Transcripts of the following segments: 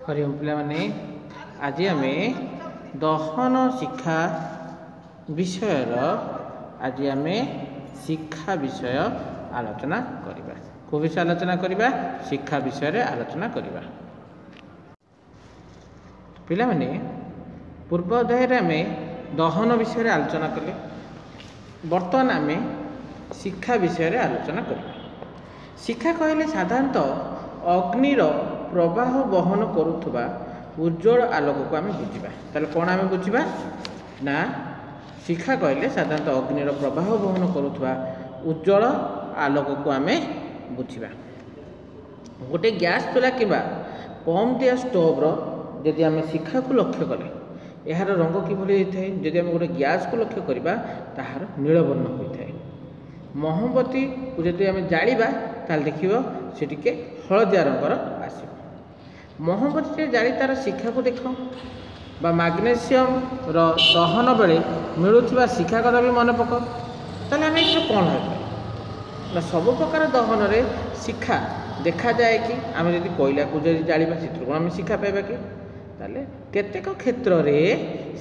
हरिओम पिलामाने आज आम दहन शिक्षा विषयर आज आम शिक्षा विषय आलोचना करिबा। को विषय आलोचना करिबा? शिक्षा विषय आलोचना करिबा। पिलामाने पूर्व अध्याय आम दहन विषय आलोचना कले। वर्तमान आम शिक्षा विषय आलोचना करिबा। शिक्षा कहले साधारणतः अग्निर प्रवाह बहन करुवा उज्जवल आलोक को आम बुझा। ताले कौन आम बुझा ना शिक्षा कहले साधारणतः अग्निर प्रवाह बहन करुवा उज्जवल आलोक को आम बुझा। गोटे गैस चूल्हा कि पम्प दिया स्टोव्र जदि आम शिक्षा को लक्ष्य कले यार रंग किभली होता है। जदि आम गोटे गैस को लक्ष्य करवा ताहार नीलवर्ण होता है। मोहम्बती को जदि आम जाड़ा ताल देखिए से टिके हलदिया रंगर आसो। मोहम्बती जाली तार शिक्षा को देख बा मैग्नेशियम दहन बेले मिलूवा शिक्षा कथा भी मन पक ताले आम ये कौन है सब प्रकार दहन रे शिक्षा देखा जाए कि आम जब कोयला को जब जाड़ा से आम शिक्षा पाइबा कि ताले केतेक क्षेत्र रे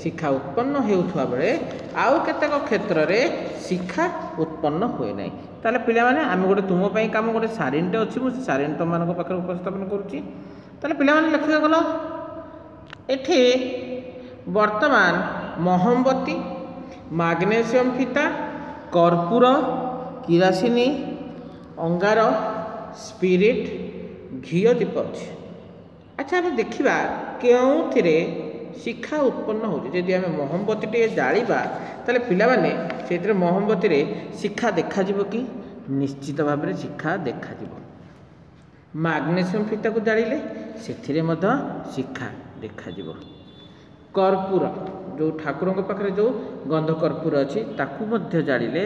शिक्षा उत्पन्न होउथुवा बेले आउ केतेक क्षेत्र रे शिक्षा उत्पन्न हुए ना। ताले पिला माने आम गोटे तुम काम गोटे सारिनटे अच्छी मुझे सारिन तुम मान पाखे उपस्थापन करुच्ची। ताले पिला माने लक्ष्य कल एठी वर्तमान मोहम्बती मैग्नेशियम फीता कर्पूर किरासिनी अंगार स्पिरिट घी दीप अच्छे। अच्छा आम देखा के शिक्षा उत्पन्न हो जदि आम मोहम्बती टे जाड़ा ताले पिला माने से मोहम्बती रे शिक्षा देखा कि निश्चित भाव में शिक्षा देखा। मैग्नेशियम फीता को जाड़े से शिक्षा देखा। कर्पूर जो ठाकुर पाखे जो गंध कर्पूर अच्छी ताकू जाड़े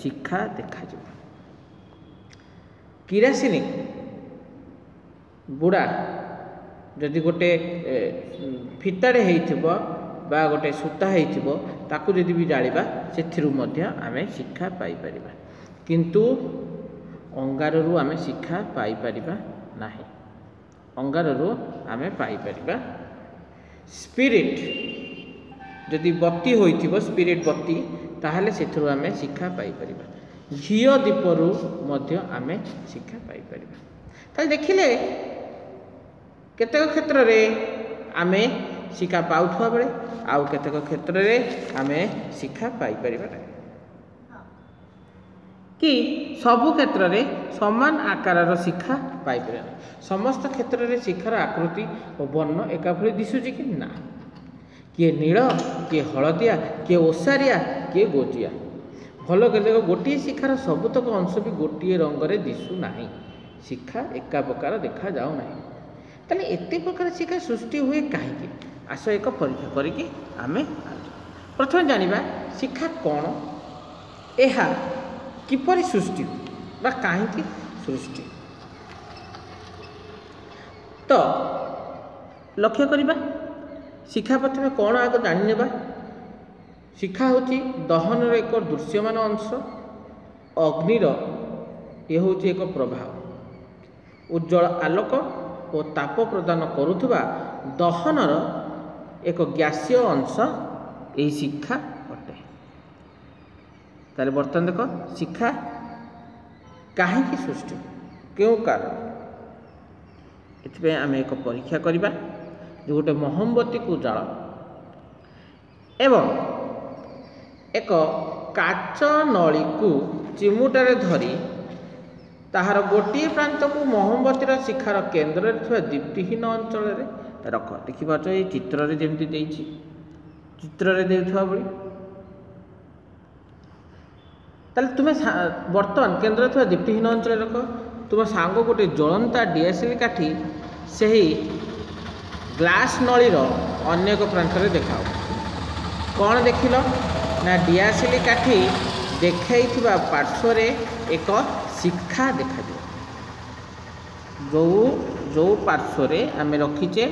शिक्षा देखा। किरासिनी बुड़ा जदि गोटे फिताड़े होइथिबो बा गोटे सूता होइथिबो ताकू जदि भी जाड़ा से आम शिक्षा पाई परिबा। किंतु अंगाररू आम शिक्षा पाई परिबा नाही। अंगाररू आम पाई परिबा। स्पिरिट जदि बत्ती होइथिबो स्पिरिट बत्ती ताहले सेथुरु आम शिक्षा पाई परिबा। घी दीपरू मध्य आम शिक्षा पाई परिबा। ताले देखिले केतेक क्षेत्र रे आमे शिक्षा पाउथुवा बेले आउ केतेक क्षेत्र रे आमे शिक्षा पाई परिबा नहीं कि सबु क्षेत्र रे समान आकार शिक्षा पाई परिबा नहीं। समस्त क्षेत्र रे शिक्षार आकृति और वर्ण एका भली दिसुची कि ना। किए नील किए हलदिया किए ओसारिया किए गोजिया भल केतेक गोटे शिक्षार सबुतक अंश भी गोटे रंग रे दिशु नाही। शिक्षा एका प्रकार देखा जाऊ नाही। ताले एते प्रकार शिक्षा सृष्टि हुए कहीं आस एक परीक्षा करिकी आमे प्रथम जानिबा शिक्षा कौन एहा किपरि सृष्टि बा कहीं सृष्टि। तो लक्ष्य करिबा शिक्षा प्रथम कौन आग जानिनेबा। शिक्षा होची दहन एक दृश्यमान अंश। अग्निर ये हूँ एक प्रभाव उज्जवल आलोक और ताप प्रदान करुवा दहनर एक गैसीय अंश यही शिक्षा अटे। ताले बर्तमान देख शिक्षा कहीं सृष्टि क्यों कारण एथि आम एक परीक्षा करवा। जो गोटे मोहम्बती को जाल एवं एक काच नली को चिमुटारे धरी ताहार गोटे प्रांत को मोहम्बतीर शिखार केन्द्र दीप्तिहीन अंचल रख। देखिए ये चित्र रे जमी देछि चित्र रे देउथवा बळी ताले तुमे वर्तमान केन्द्र थवा दीप्तिहीन अंचल रख। तुम सांग गोटे ज्वलंता डीएसएल काठी सही ग्लास नलीर अन्य एक प्रांत रे देखाओ। कौन देखिल ना डीएसएल काठी देखा पार्श्व एक शिक्षा देखा। जो जो पार्श्व आम रखीचे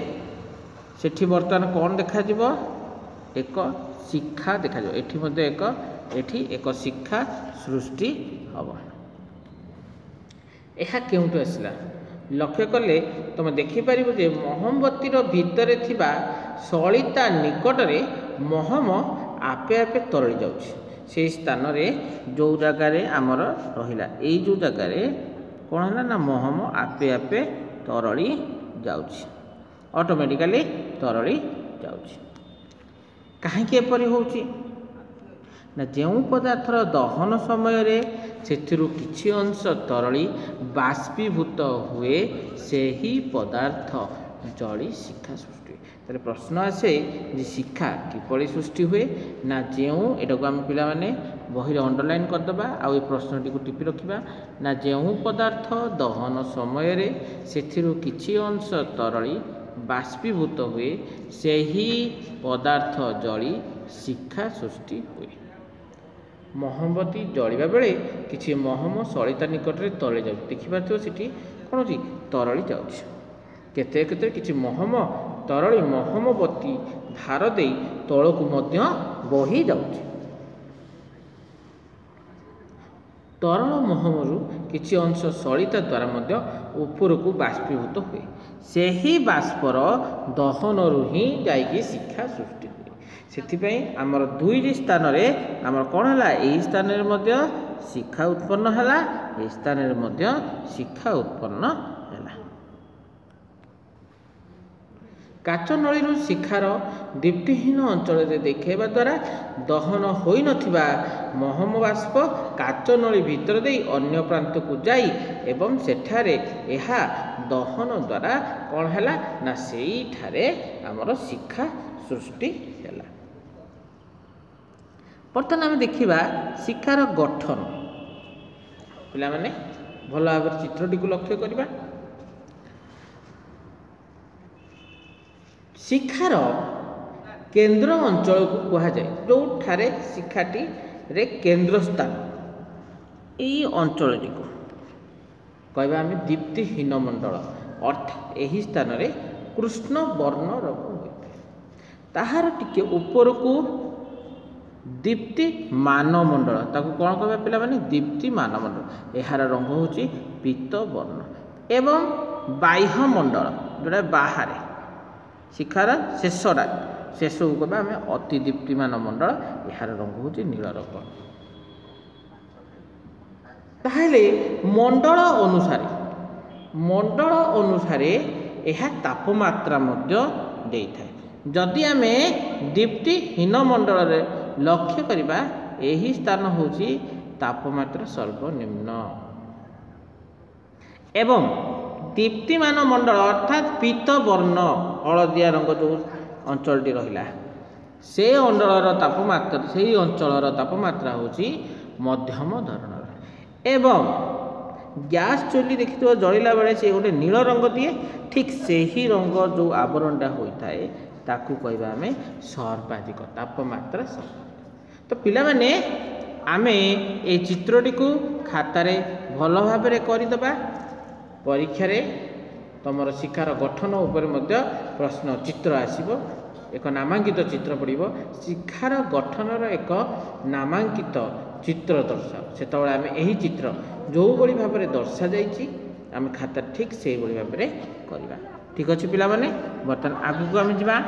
सेठी बर्तमान कौन देखा एक शिक्षा देखा। एठी एक शिक्षा सृष्टि हम। यह क्योंटू आसला लक्ष्य कले तुम देखिपर जे महमबतीर भितर थिबा सलिता निकट रे महम आपे आपे तरली जाउछि से स्थान रे जो जगार आमर रहिला एई जो जगार कौन है ना महम आपे आपे तरली जाउछि ऑटोमेटिकली तरली जाउछि काहेकि एपरि होउछि ना जो पदार्थर दहन समय रे सेथिरु किछि अंश तरली बाष्पीभूत हुए से ही पदार्थ जली शिखा सृष्टि तारे प्रश्न आसे जे शिखा किपरि सृष्टि हुए ना जो एटा को हम पिला माने बहिरे अंडरलाइन कर दबा आ ए प्रश्नटी को टिपि रखिबा ना जो पदार्थ दहन समय रे सेथिरु किछि अंश तरली बाष्पीभूत हुए से ही पदार्थ जली शिखा सृष्टि हुए महमबती जलिबा बेले किछि महम सलिता निकट रे तले जाउ देखिबाथो सिटी कोन जी तरली जाउछि केते केते किछि महम तरली महमबती धार देई तळकु मध्य बही जाउछि तरल महमरु किछि अंश सलिता द्वारा मध्य उपरकु बाष्पीभूत हुए सेही बाष्पर दहनरु ही जाइकी शिखा सृष्टि हुए सेथिपई आमर दुईटी स्थान रे आमर कोन हला एई स्थान रे मध्य शिखा उत्पन्न हला एई स्थान रे मध्य शिखा उत्पन्न हला काच नळीरु शिखार दीप्तिहीन अंचल रे देखेबा द्वारा दहन होई नथिबा महम बाष्प काच नळी भितर देई अन्य प्रांत को जाई एवं सेठारे एहा दहन द्वारा कोन हला ना सेई ठारे आमर शिखा सृष्टि हला बर्तमान आम देखा शिखार गठन पिला माने भल भाव चित्रटी को लक्ष्य करवा शिखार केंद्र अंचल को कहा जाए जो ठारे शिखाटी रे केंद्र स्थान यही अंचल को कहवा आम दीप्तिहीन मंडल अर्थात यही स्थान रे कृष्ण वर्ण रंग होता है ताहार टिके ऊपर को दीप्तिमान मंडल ताकू कौन कहबा पिला माने दीप्तिमान मंडल यार रंग होची पीत वर्ण एवं बाह्य मंडल जोड़ा बाहर शिखार शेषटा शेष को कहबा आम अति दीप्तिमान मंडल यार रंग होची नील रंग ताहले मंडल अनुसारे यह तापमात्रा मध्य देइथाय जदि आमे दीप्तिहीन मंडल रे लक्ष्य करिबा एही स्थान होची तापमात्रा सर्वनिम्न एवं दीप्तिमान मंडल अर्थात पीत वर्ण हलदिया रंग जो अंचलटी रहिला से अंचलर तापमात्रा से अंचलर तापमात्रा होची मध्यम धरणर एवं गैस चुली देखिथिबो जळिला बेले से गोटे नील रंग दिए ठीक से ही रंग जो आवरणटा होता है ताकू कहबा आमे सर्वाधिक तापमात्रा तो पिला माने आमे ए चित्रटी को खातारे भल भाव में करदबा परीक्षा रे तमर शिखार गठन उपर मध्य प्रश्न चित्र आसीबो एक नामांकित चित्र पड़िबो शिखार गठनर एक नामांकित चित्र दर्शाओ सेतबेले आमे एही चित्र जो बड़ी भाव में दर्शा जाइछि आमे खाता ठीक से बड़ी भाव में करबा ठीक अछि पिला माने बर्तमान आगु को आमे जिबा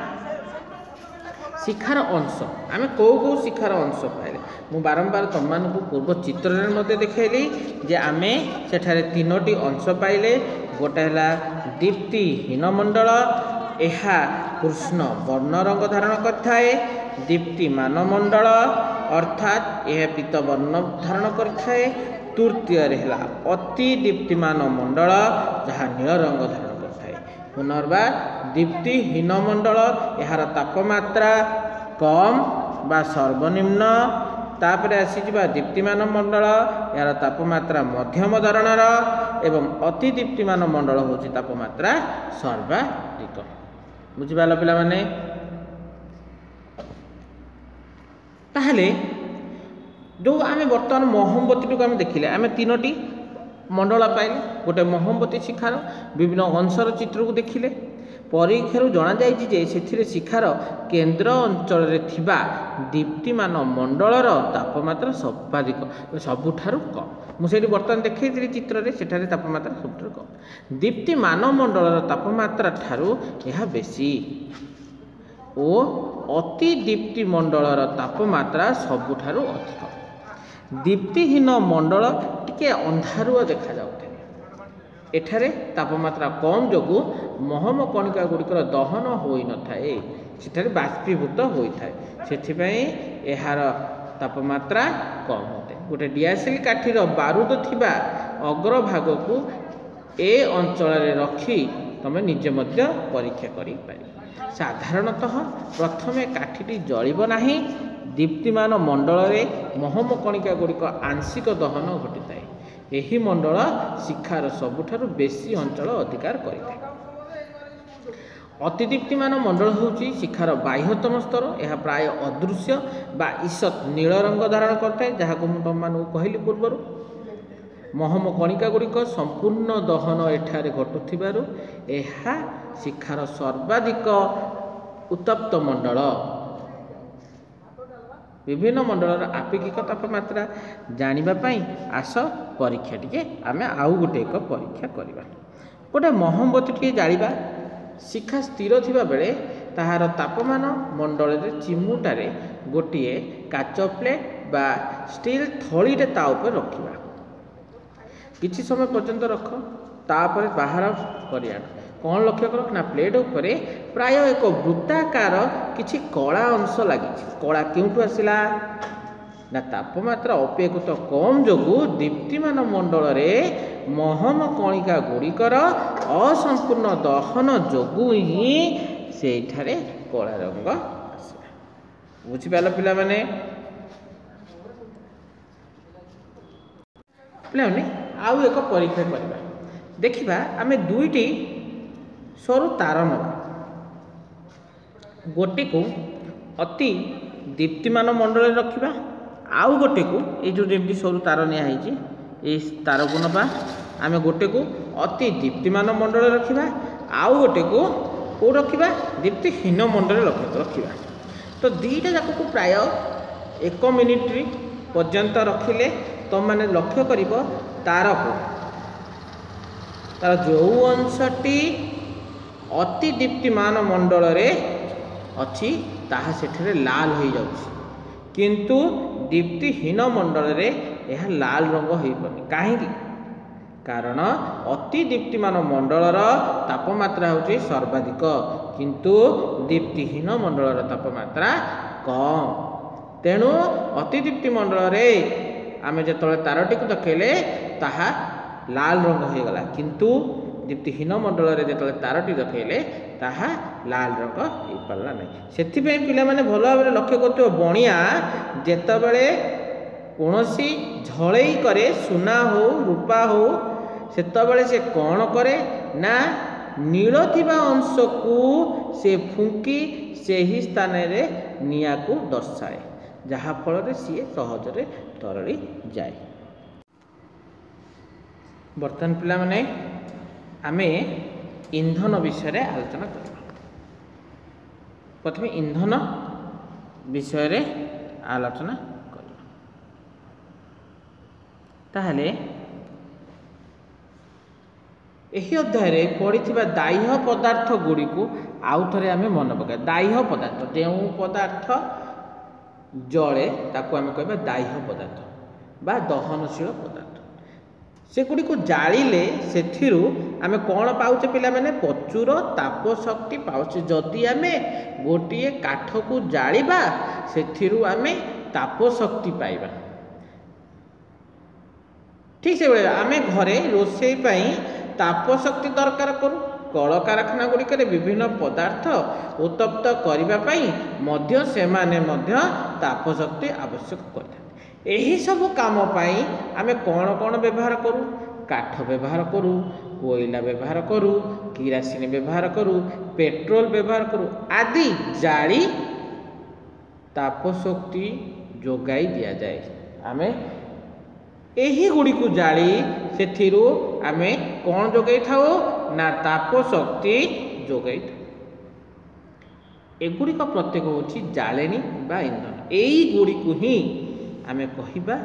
शिखार अंश आम कौ कौ शिखार अंश पाइले मु बारंबार तुम मान पूर्व चित्र देखली जे आम सेठारे तीनोटी अंश पाइले गोटे है दीप्तिहीन मंडल यह कृष्ण वर्ण रंग धारण करथाए दीप्तिमान मंडल अर्थात यह पीत वर्ण धारण करथाए तृतीय है अति दीप्तिमान मंडल जहाँ नील रंग धारण करथाए पुनर्बार दीप्तिहीन मंडल यार तापमात्रा कम बा सर्वनिम्न तापर आसीजिबा दीप्तिमान मंडल यार तापमात्रा मध्यम धरणर एवं अति दीप्तिमान मंडल होची तापमात्रा सर्वाधिक बुझिबाल पिला माने ताहले जो आमे वर्तमान मोहम्बती को आमे देखिले आमे तीनोटी मंडल पाइले गोटे मोहम्बती शिखार विभिन्न अंशर चित्र को देखिले परीक्षार जना जाए से शिखार केन्द्र अंचल दीप्तिमान मंडलर तापमात्रा सर्वाधिक सबुठार कम। मुझे बर्तमान देखी चित्र से तापमात्रा सबुठ कम। दीप्तिमान मंडलर तापमात्रा ठारू यह बेसी ओ अति दीप्ति मंडलर तापमात्रा सबुठारू अधिक। दीप्तिहीन मंडल टिके अंधारुआ देखा जाउथे। एठारे तापमात्रा कम जोगु महम कणिका गुड़िकर दहन होई न थाए, सेठारे बाष्पीभूत होइथाए, सेथिपई एहार तापमात्रा कम होते। गोटे डियासिल काठीर बारूद थिबा अग्रभाग को ए अंचल रखी तमे निजे मध्य परीक्षा करि पारि। साधारणतः प्रथमे काठीटी जलिब नाही। दीप्तिमान मंडल रे महम कणिका गुड़िक आंशिक दहन घटिताए। एही मंडल शिखार सबुठारु बेसी अंचल अधिकार करिଥାଏ। अतिदीप्तिमान मंडल होउची शिखार बाह्यतम स्तर। यह प्राय अदृश्य बा ईषत नील रंग धारण करଥାଏ, जहाको मु तुममानकु कहिली पूर्वरु। महम कणिका गुड़िक संपूर्ण दहन एठारे घटुथिबारु एहा शिखार सर्वाधिक उत्तप्त मंडल। विभिन्न मंडलर आपेक्षिक तापमात्रा जानिबा पई आस परीक्षा टिके आमे आउ गोटे एक परीक्षा करिबा। गोटे मोहम्बती टिके जालिबा। शिखा स्थिर थिबा बेले ताहार तापमान मंडल रे चिमुटारे गोटिए काच प्लेट बा स्टील थळीरे ता ऊपर रखिबा। किछि समय पर्यंत रख, तापर बाहर करिया। कौन लक्ष्य कर ना प्लेट उपरे प्राय एक वृत्ताकार किछि कला अंश लगी। कला क्योंठु आसिला ना तापमात्रा अपेक्षित कम जोगु दीप्तिमान मंडल रे महम कणिका गुड़िकर असंपूर्ण दहन जोगु ही सेठारे कला रंग आसिला। बुझिपाल पिला माने? पिलाने आउ एक परीक्षा करबा। देखिबा आमे दुईटी सरू तार नवा। गोटे को अति दीप्तिमान मंडल रखिबा, आउ गोटे को ये जो जेमती सरू तार निया हैची ए तार को नबा। आमे गोटे को अति दीप्तिमान मंडल रखिबा, आउ गोटे को रखिबा दीप्तिहीन मंडल रखिबा। तो दीटा जाक को प्राय 1 मिनिट पर्यंत रखिले तुम माने लक्ष्य करिब तार को तार जो अंशटी अति दीप्तिमान मंडल रे अच्छी ताहा सेठरे लाल हो जाउछि, किंतु दीप्तिहीन मंडल रे यह लाल रंग हो पानी। काहे? कारण अति दीप्तिमान मंडलर तापमात्रा होछि सर्वाधिक, किंतु दीप्तिहीन मंडलर तापमात्रा कम। तेणु अति दीप्ति मंडल रे आमे जेतले तारटी को देखले ताहा लाल रंग हो गला, किंतु दीप्तिहीन मंडल रे जेतले तारटी देखले ताहा लाल रंग हो पारला नै। सेथि पे पिला माने भलो भाबरे लक्ष्य करतो बणिया जेतबेले कोनोसी झळेई करे, सुना हो रूपा हो, सेतबेले से कोन करे ना नील थिबा अंश को से फुंकी सेही स्थान रे निया को दर्शाए, जहा फल रे सी सहज रे तरली जाए। बर्तमान पिला माने आमे इंधन विषय रे आलोचना करबा। प्रथमे इंधन विषय रे आलोचना करबा। ताहले एही अध्याय रे पढ़िथिबा दाह्य पदार्थ गुडी को आउ थरे आमे मन पका। दाह्य पदार्थ जेउ पदार्थ जळे ताको आमे कहबा दाह्य पदार्थ बा दहनशील पदार्थ। से गुडी को जालिले सेथिरु आमे कोन पाउचे पिला माने प्रचुर ताप शक्ति पाउचे। जदि आमे गोटिए काठ को जालिबा सेथिरु आमे ताप शक्ति पाइबा। ठीक से बेले आमे घरे रोषेई पई ताप शक्ति दरकार करू। कल कारखाना गुड़िक विभिन्न पदार्थ उत्तप्त करने मध्य सेमाने मध्य ताप शक्ति आवश्यक करते। यही सब काम पाई आमे कौन कौन व्यवहार करूँ? काठ व्यवहार करूँ, कोयला व्यवहार करूँ, किरासिन व्यवहार करूँ, पेट्रोल व्यवहार करूँ आदि जाली ताप शक्ति जोगाई दिया जाए। आमे एही गुड़ी को जाली से आमे कौन जोगाई थाओ ना ताप शक्ति जोगाई थाओ। एगुड़िक प्रत्येक होची जाळेनी बा इंधन एई गुड़ी को ही आमे कहिबा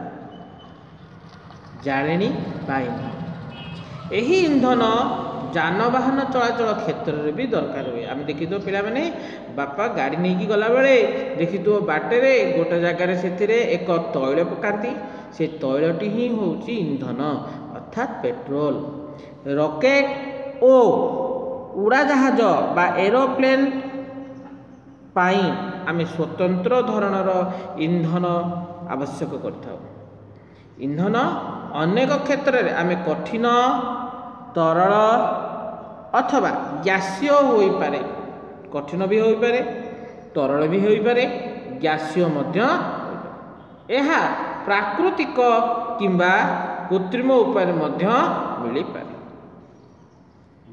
जाळेनी बा इंधन। एही इंधन जानवाहन चलाचल क्षेत्र में भी दरकार हुए। आम देखी तो पिला माने बापा गाड़ी नहीं की गला बेले देखी तो बाटे गोटे जगार से एक तैल पकाती से तैलटी ही होची इंधन अर्थात पेट्रोल। रॉकेट ओ उड़ाजहाज बा एरोप्लेन पाई आमे स्वतंत्र धरणर इंधन आवश्यक करथाउ। इंधन अनेक क्षेत्र में आमे कठिन तरल अथवा गैसीय होई पारे, कठिन भी होई पारे, तरल भी होई पारे, गैसीय मध्य एहा प्राकृतिक किंबा कृत्रिम उपाय मध्य मिली पारे।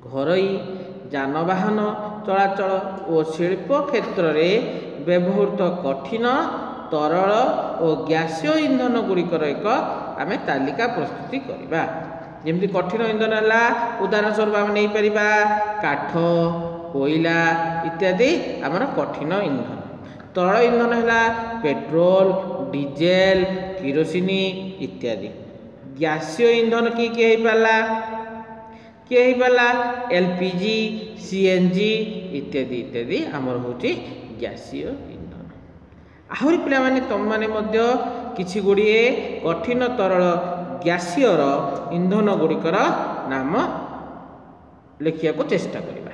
घरोई जानवाहन चलाचल और शिल्प क्षेत्र में व्यवहृत कठिन तरल और गैसीय इंधन गुड़िकर एक आमे तालिका प्रस्तुति करबा। जेमती कठिन इंधन है उदाहरण स्वरूप आम नहीं पारिबा काठ, कोयला इत्यादि आमर कठिन इंधन। तरल इंधन है पेट्रोल, डीजेल, किरोसिनी इत्यादि। गैसीय इंधन किए पाला एलपीजी, सीएनजी इत्यादि इत्यादि आमर होची गैसीय इंधन। आहरी पिला माने तुम माने मध्य किछि गुड़िए कठिन तरल गैसीयर इंधन गुड़िकर नाम लिखिया को चेष्टा करिबा।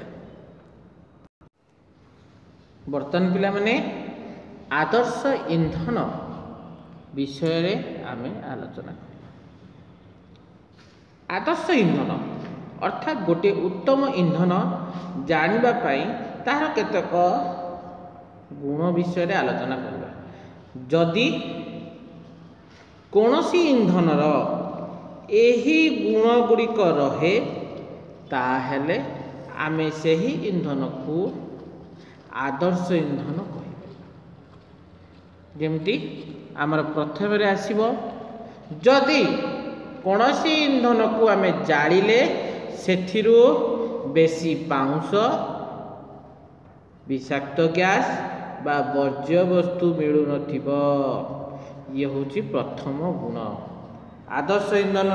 बर्तमान पिला माने आदर्श इंधन विषय रे आमे आलोचना करिबा। आदर्श इंधन अर्थात गोटे उत्तम इंधन जानिबा पाई तार केतक गुण विषय रे आलोचना करिबा। जदि कौनसी इंधनर एही गुण गुड़िक रहे ताहेले आमे सेही इंधन को आदर्श इंधन कहिबा। जेमती आमर प्रथम रे आसीबो जदि कौनसी इंधन को आमे जालिले सेथिरु बेसी पाउंस, विषाक्त गैस बा वर्ज्य वस्तु मिलु नथिबो। ये होची प्रथम गुण। आदर्श इंधन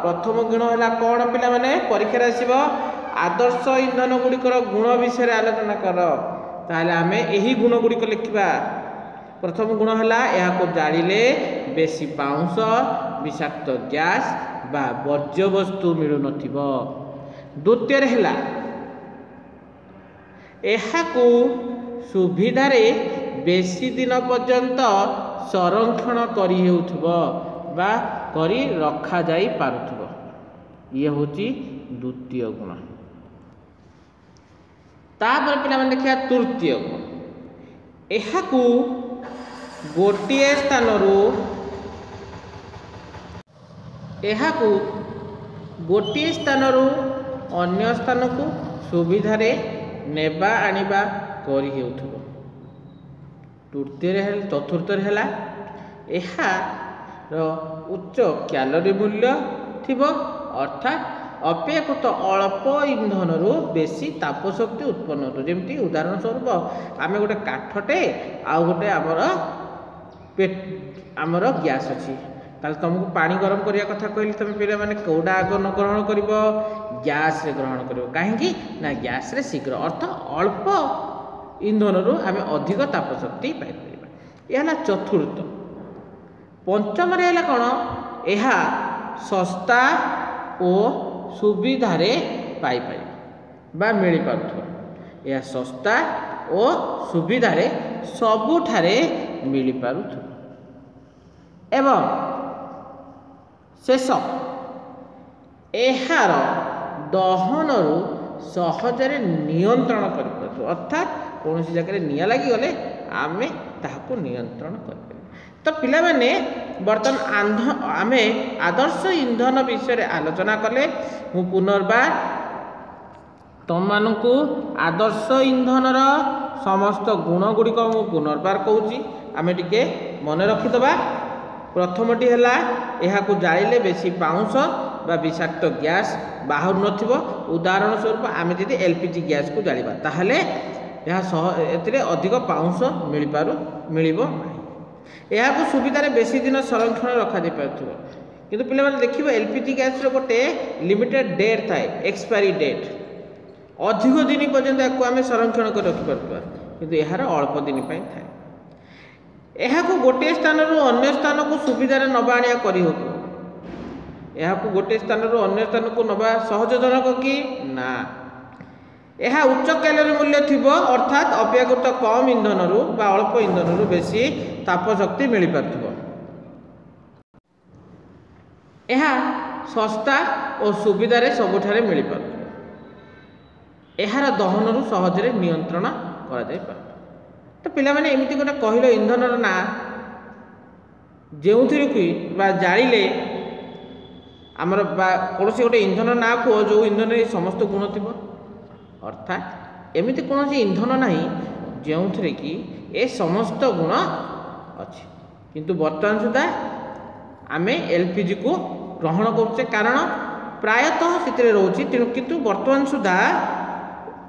प्रथम गुण है कौन पिला माने परीक्षा आसीबो आदर्श इंधन गुड़िकर गुण विषय आलोचना कर ताहले आमे एही गुण गुड़िक लिखिबा। प्रथम गुण है यह को जालिले बेसी पाउंस, विषाक्त गैस बा वर्ज्य वस्तु मिलु नथिबो। द्वितीय है यह को सुविधारे बेसी दिन पर्यंत संरक्षण करी हेउथबो बा करी रखा जाई पारुथबो। ये होची द्वितीय गुण। तापर पिला माने देखिया तृतीय गुण। यह को गोटिए स्थानरू गोटिए स्थानरू अन्य स्थान को सुविधारे नेबा आनिबा करी हेउथबो। चतुर्थ है उच्च कैलोरी मूल्य थिबो अर्थात अपेक्षित अल्प इंधन रु बेसी तापशक्ति उत्पन्न हो। जमती उदाहरण स्वरूप आम गोटे काठटे आ गोटे आमर गैस अच्छी ताले तुमको पानी गरम करने कथा कहली तुम पे मैंने कौटा आग न ग्रहण कर गैस रे ग्रहण कर कहीं ना गैस रे शीघ्र अर्थ अल्प इंधन रु आम अधिक तापशक्ति पाई। यह चतुर्थ। पंचम है कौन यह सस्ता और सुविधारे पाई बा मिल पार। यह सस्ता और सुविधारे सबुठारे मिल पार एवं शेष यार दहन रु सहजरे नियंत्रण कर अर्थात कौन सी जगह निया लगी गले आमे ताहाको नियंत्रण कर। तो पिला माने बर्तमान आमे आदर्श इंधन विषय आलोचना कले। मु पुनर्बार तुम मानू आदर्श इंधनर समस्त गुण गुड़िक मु पुनर्बार कहूँ आमे टिके मन रखिदबा। प्रथमटी है यह को जालिले बेसी पाउंस बा विषाक्त गैस बाहर नथिबो। उदाहरण स्वरूप आमे जदि एलपीजी गैस को जालिबा ताहले एथिरे अधिक पाउंस मिलिब नाही। यह सुविधार बेसी दिन संरक्षण रखा पार्थिव किंतु पिला माने देखिबो एलपीजी गैस रो गोटे लिमिटेड डेट थाए एक्सपायरी डेट अधिक दिन पर्यंत याको आमे संरक्षण कर रखि पारबा किंतु यार अल्प दिन पई थाए। यह गोटे स्थान रो अन्य स्थान को सुविधार नबा आनिया करी होतो यह गोटे स्थान रो अन्य स्थान को नबा सहजजनक कि ना। यह उच्च कैलोरी मूल्य थिबो अर्थात अपेक्षाकृत कम इंधन रु बा अल्प इंधन रु बेसी ताप शक्ति मिल पारथिबो। यह सस्ता और सुविधार सबुठारे मिल पारथिबो। यार दहन रु सहजरे नियंत्रण करा जाय पार। तो पिला माने एमिति गोटे कहिलो इंधन रो ना जेउथिरे कि बा जाळिले आमर कौन गोटे इंधन ना को जो इंधन समस्त गुण थी अर्थात एमती कौन इंधन ना जो थे कि ए समस्त गुण अच्छी किंतु बर्तमान सुधा आम एलपीजी को ग्रहण करुचे कारण प्रायतः से रोचे तेणु किंतु बर्तमान सुधा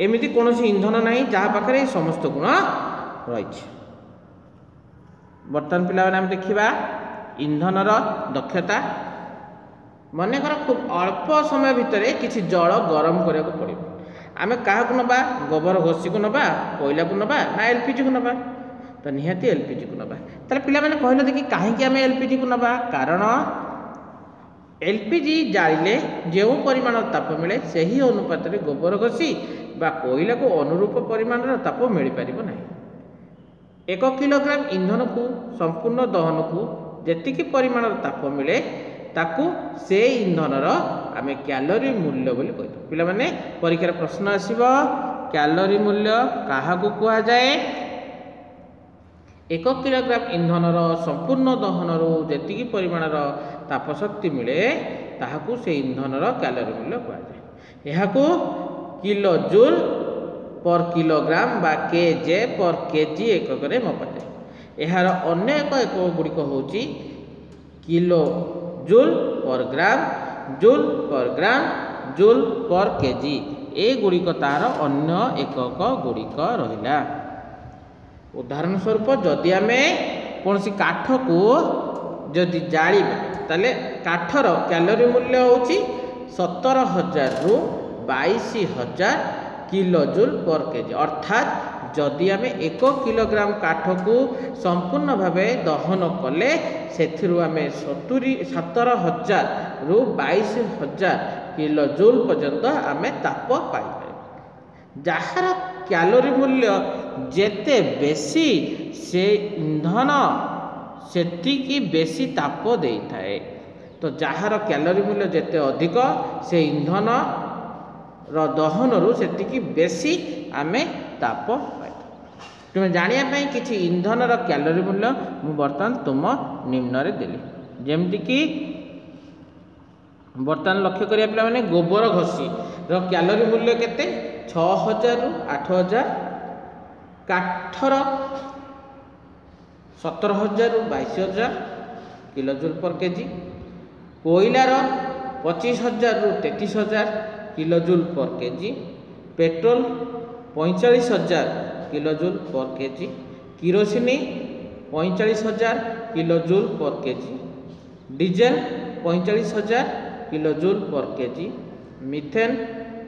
एमती कौन इंधन ना जहाँ पाखे समस्त गुण रही। बर्तमान पिला देखा इंधनर दक्षता मनकर खूब अल्प समय भितर किसी जल गरम करा पड़ो आम क्या नवा गोबर घसी को नवा कोयला को नवा ना एलपीजी को नवा तो निहाती एलपीजी को नवा ताले पिला माने कहले देखि कहीं आम एलपीजी को नवा कारण एलपीजी जाळिले जो परिमाण ताप मिले से ही अनुपात रे गोबर घसी बा कोयला को अनुरूप परिमाण ताप मिल पार ना। 1 किलोग्राम इंधन को संपूर्ण दहन को जेतिकी परिमाण ताप मिले ताकू से इंधनर आम कैलोरी मूल्य बोली कही पिला माने परीक्षार प्रश्न आसीबो कैलोरी मूल्य काहाकू कुहा जाए 1 किलोग्राम इंधनर संपूर्ण दहनर जेतिकी परिमाणर ताप शक्ति मिले ताहाकू से इंधनर कैलोरी मूल्य कुहा जाए। यहाकू किलो जूल पर किलोग्राम बा केजे पर केजी एकक रे मपा जाए। यार अन्य एक गुड़िक होची किलो जूल पर ग्राम जूल पर ग्राम जूल पर केजी ए गुड़िक तार अन्य एकक गुड़िक रहिला। उदाहरण स्वरूप जदि आम कौन सी काठ को जदि जालिबा ताले काठर कैलोरी मूल्य होची 17,000 रु 22,000 किलो जूल पर केजी अर्थात जदि आम 1 किलोग्राम काठ को संपूर्ण भाव दहन कले से आम 17,000 रु 22,000 किलो जूल पर्यंत आम ताप पाइपर जार कैलोरी मूल्य जेते बेसी से इंधन सेतिकी बेसी ताप दे थाए। तो जार कैलोरी मूल्य जेते अधिक से इंधन रो दहन रु सेतिकी बेसी आमे ताप पाइ। तुम्हें जानिया किसी इंधन रो कैलोरी मूल्य मु बर्तमान तुम निम्न रे देली जेमती कि बर्तमान लक्ष्य करिया पिला माने गोबर घसी रो कैलोरी मूल्य केते 6,000 रु 8,000 काठर 17,000 रु 22,000 किलो जूल पर केजी कोयलार 25,000 रु 33,000 kilo joule per KG petrol 45,000 kilo joule per KG kerosene 45,000 kilo joule per KG diesel 45,000 kilo joule per KG methane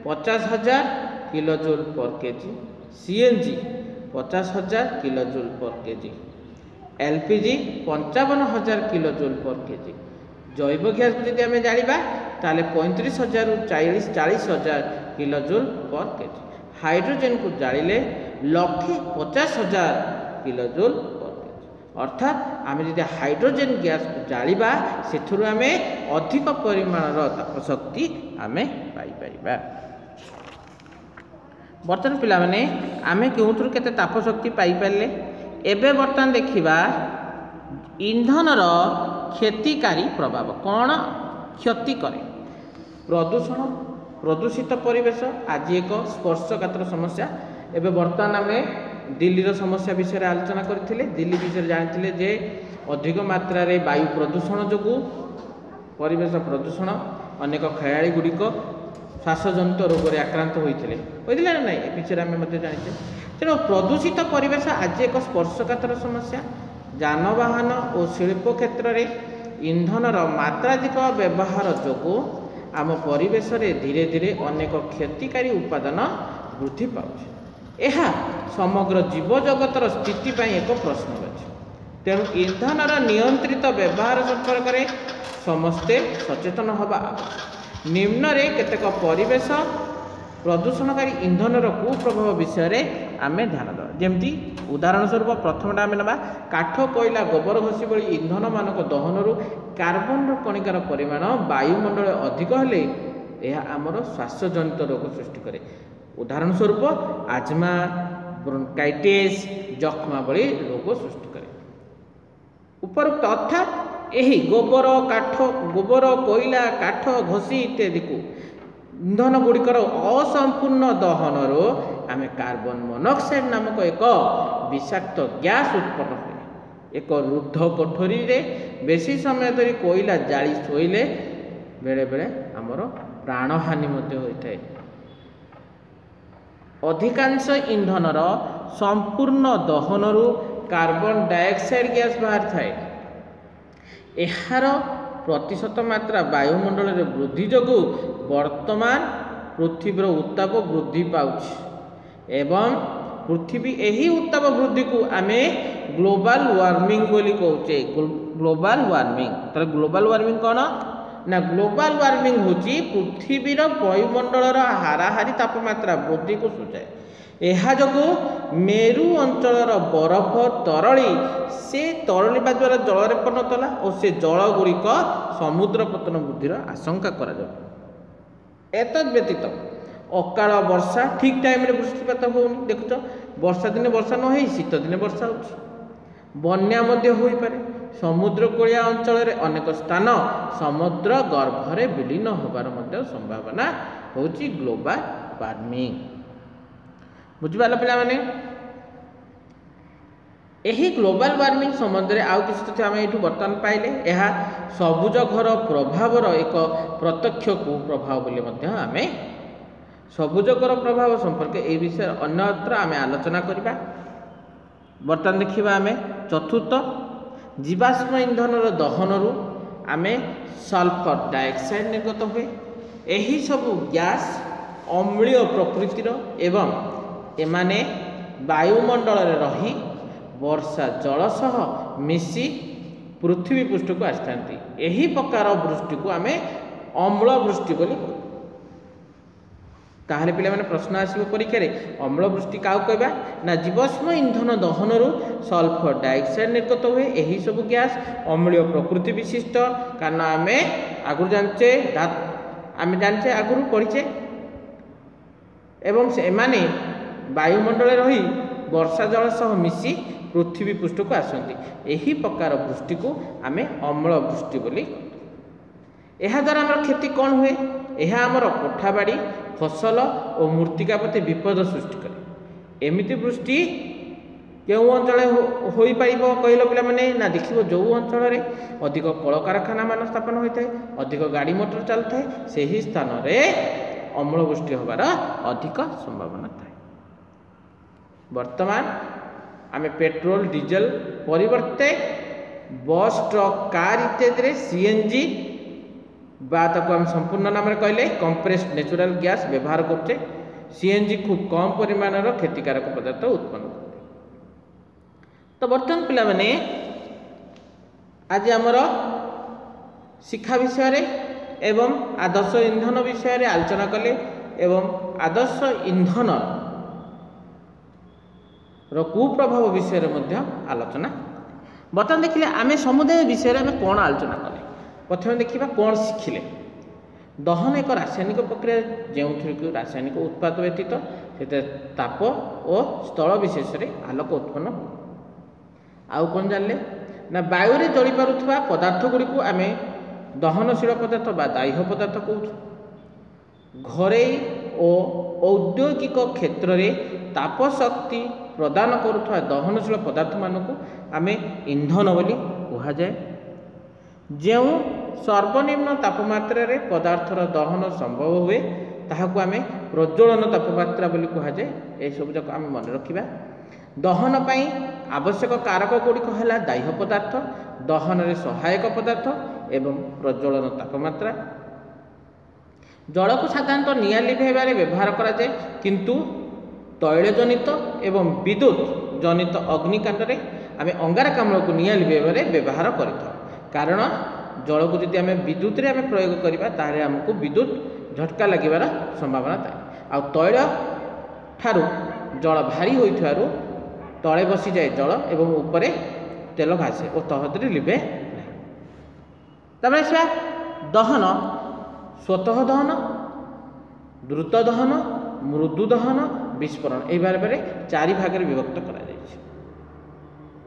50,000 kilo joule per KG CNG 50,000 kilo joule per KG LPG 55,000 kilo joule per KG जैव gas को जब आम जाना ताले 35,000 रु 40,000 kilo joule per KG hydrogen को जाड़े 1,50,000 kilo joule per KG अर्थात आम जब हाइड्रोजेन गैस को जाड़ा से आम अधिक परिमाणर ताप शक्ति आम पाइपर। बर्तमान पिला माने आम क्यों केते ताप शक्ति पाइपारे एबे बर्तमान देखिबा इंधनर क्षतिकारी प्रभाव कौन क्षति करे प्रदूषण प्रदूषित परिवेश आज एक स्पर्शकातर समस्या। एबे बर्तमान आम दिल्लीर समस्या विषय आलोचना करथिले दिल्ली विषय जानथिले जे अधिक मात्रा रे वायु प्रदूषण जोगु परिवेश प्रदूषण अनेक खेलाड़ी गुड़िक श्वासजनित रोग आक्रांत होते ना ए विषय आम जाचे तेणु प्रदूषित परिवेश आज एक स्पर्शकातर समस्या। जानवाहन और शिल्प क्षेत्र में इंधनर मात्राधिक व्यवहार जो आम परिवेश रे धीरे धीरे अनेक क्षतिकारी उपादान वृद्धि पाउछ। यह समग्र जीवजगतर स्थिति पर एक प्रश्न अछि। तेणु इंधनर नियंत्रित व्यवहार संपर्क में समस्ते सचेतन हवा आवश्यक। निम्न रे केतेक परिवेश प्रदूषणकारी इंधनर कुप्रभाव विषय आम ध्यान देवा। जमती उदाहरण स्वरूप प्रथमटा आम ना काठ कोयला गोबर घसी भली इंधन मानक दहन कार्बन कणिकार परिमाण वायुमंडल अधिक हेले यह आमर श्वासजनित रोग सृष्टि करे। उदाहरण स्वरूप आजमा, ब्रोंकाइटिस, जक्ष्मा भली रोग सृष्टि करे। उपरोक्त अर्थात यही गोबर कोयला काठ घसी इत्यादि को इंधन गुड़िकर असंपूर्ण दहनरू आम कार्बन मोनोक्साइड नामक एक विषाक्त गैस उत्पन्न हुए। एक रुद्ध कोठरी रे बेसी समय धरी कोयला जाली शोइले बेले बेले आमर प्राणहानि होता है। अधिकांश इंधनर संपूर्ण दहनरू कार्बन डाइऑक्साइड गैस बाहर थाए। एहार प्रतिशत मात्रा वायुमंडल रे वृद्धि जोगु वर्तमान पृथ्वीर उत्ताप वृद्धि पाउछ एवं पृथ्वी यही उत्ताप वृद्धि को आमे ग्लोबल वार्मिंग बोली कहचे। ग्लोबल वार्मिंग तर ग्लोबल वार्मिंग कौन ना ग्लोबल वार्मिंग होची पृथ्वीर वायुमंडल हाराहारी तापमात्रा वृद्धि को सूचाए। यह जोगु मेरु अंचलर बरफ तरली से तरलिबा द्वारा जलरे परिणत होला और से जल गुड़िक समुद्र पतन वृद्धिर आशंका करा जाय। एतद व्यतीत अकाल वर्षा ठीक टाइम रे वृष्टिपात होउनी। देखुच वर्षा दिने वर्षा न होई शीत दिने वर्षा होउची। बन्या मध्य होई पारे। समुद्र कूलिया अंचल रे अनेक स्थान समुद्र गर्भरे विलीन होबार मध्य संभावना होउची ग्लोबल वार्मिंग। बुझिपाल पिला माने यही ग्लोबल वार्मिंग संबंध में आउ किसी तथ्य आम ये बर्तमान पाइले। यह सबुज घर प्रभावर एक प्रत्यक्ष कुप्रभाव बोली आम सबुज घर प्रभाव संपर्क ए विषय अन्यत्र आम आलोचना करवा। बर्तमान देखा आम चतुर्थ जीवाश्म इंधनर दहनरू आम सल्फर डाइऑक्साइड निर्गत हुए। यही सबू गैस अम्लीय प्रकृतिर एवं एमाने वायुमंडल रही वर्षा जल सह मिसी पृथ्वी पृष्ठ को आसता। यही प्रकार वृष्टि को आम अम्ल वृष्टि बोली कहू। ताहले पिला माने प्रश्न आसिबो परीक्षा रे अम्ल वृष्टि काउ कहबा ना जीवाश्म इंधन दहनरू सल्फर डाइऑक्साइड निर्गत हुए। यही सब गैस अम्लीय प्रकृति विशिष्ट कारण आम आगु जानचे आगु पढ़ीचे एवं से माने वायुमंडल रही वर्षा जल सह मिसी पृथ्वी पृष्ठ को आसती। यही प्रकार वृष्टि को आम अम्ल वृष्टि बोली। यह द्वारा आमर क्षति कौन हुए? यह आमर कोठाबाड़ी फसल और मृत्तिका प्रति विपद सृष्टि करे। एमिति वृष्टि केउं अंचल होई पारिबो कहलो पिला माने ना देखिबो जो अंचल रे अधिक कलकारखाना मान स्थापन होइथाय अधिक गाड़ी मोटर चलथाय सेही स्थान रे अम्ल वृष्टि होबार अधिक संभावना थाए। वर्तमान आम petrol diesel परिवर्ते bus truck car इत्यादि सीएनजी बात आम संपूर्ण नाम कहले कंप्रेस्ड नेचुरल गैस व्यवहार करते। सीएनजी खूब कम परिमाण क्षतिकारक पदार्थ उत्पन्न करते। तो बर्तमान पिला माने आज आमर शिक्षा विषय रे एवं आदर्श इंधन विषय रे आलोचना कले एवं आदर्श इंधन कुप्रभाव विषय मध्ये आलोचना। बर्तमान देखिले आम समुदाय विषय आम कौन आलोचना कले। प्रथम देखा कौन शिखिले। दहन एक रासायनिक प्रक्रिया जो रासायनिक उत्पाद व्यतीत से ताप और स्थल विशेष आलोक उत्पन्न हो। आउ कौन जानले ना वायु रे जली पारुथबा पदार्थ गुड़ी को आम दहनशील पदार्थ बा दाह्य पदार्थ कहूँ। घरे और औद्योगिक क्षेत्र में ताप शक्ति प्रदान करुवा दहनशील पदार्थ मानक आम इंधन बोली कह जाए। जो सर्वनिम्न तापमात्रा रे पदार्थर दहन संभव हुए ताहाकु आमे प्रज्वलन तापमात्रा बोली कहा जाए। ए सब जाक आमे मन रखिबा। दहन पई आवश्यक कारक गुड़िक है दाह्य पदार्थ, दहन रे सहायक पदार्थ एवं प्रज्वलन तापमात्रा। जल को साधारणतः निआं लिभाइबारे व्यवहार करा जाए, किंतु तैल जनित एवं विद्युत जनित अग्निकांड रे आमे अंगारकाम्ल को निआं लिभाइबारे व्यवहार करिथाउ। कारण जल को जदि आमे विद्युत रे आमे प्रयोग करिबा तारे हमको विद्युत झटका लागिबार संभावना थाए। आ तैल ठारू जल भारी होइथारु तले बसी जाए जल एवं ऊपरे तेल भासे और तहदरे लिभे। तबे से दहन स्वतः दहन, द्रुत दहन, मृदु दहन, विस्फोरण ए बारे बारे चारि भाग में विभक्त करा जायछि।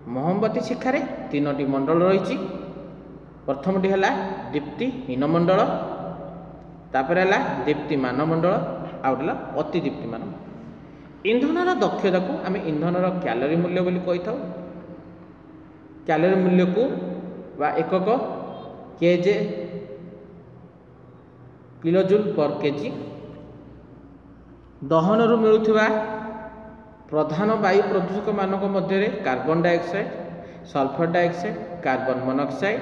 मोमबत्ती शिखारे तीनोटी मंडल रही। प्रथमटी है दीप्तिहीन मंडल, तापर है दीप्तिमान मंडल, आउटला अति दीप्तिमान। इंधनर दक्षता को आम इंधनर क्यालोरी मूल्य बोली कही था। क्यालोरी मूल्य को बा एकक केजे किलोजूल पर केजी। दहन रु मिलुथिबा प्रधान वायु प्रदूषक मानक मध्य carbon dioxide, sulphur dioxide, carbon monoxide,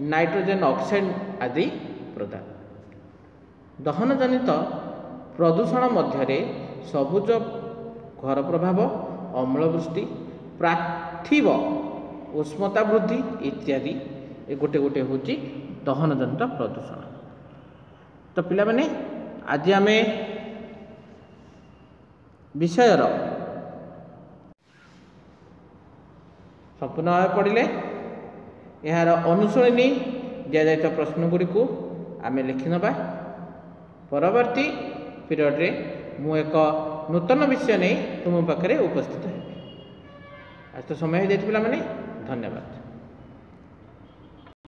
nitrogen oxide आदि प्रदान। दहन जनित प्रदूषण मध्य सबुज घर प्रभाव, अम्लवृष्टि, पार्थिव उष्णता वृद्धि इत्यादि गोटे गोटे हूँ दहन जनित प्रदूषण। तो पिला माने आज आम विषयर संपूर्ण भाव पढ़ले। यार अनुशूनी दि जाता प्रश्न गुड़ी को आम लिखिनबा। परवर्ती पीरियड रे मु एक नूतन विषय नहीं तुम पाखे उपस्थित है। आज तो समय हो जाए पिला माने, धन्यवाद।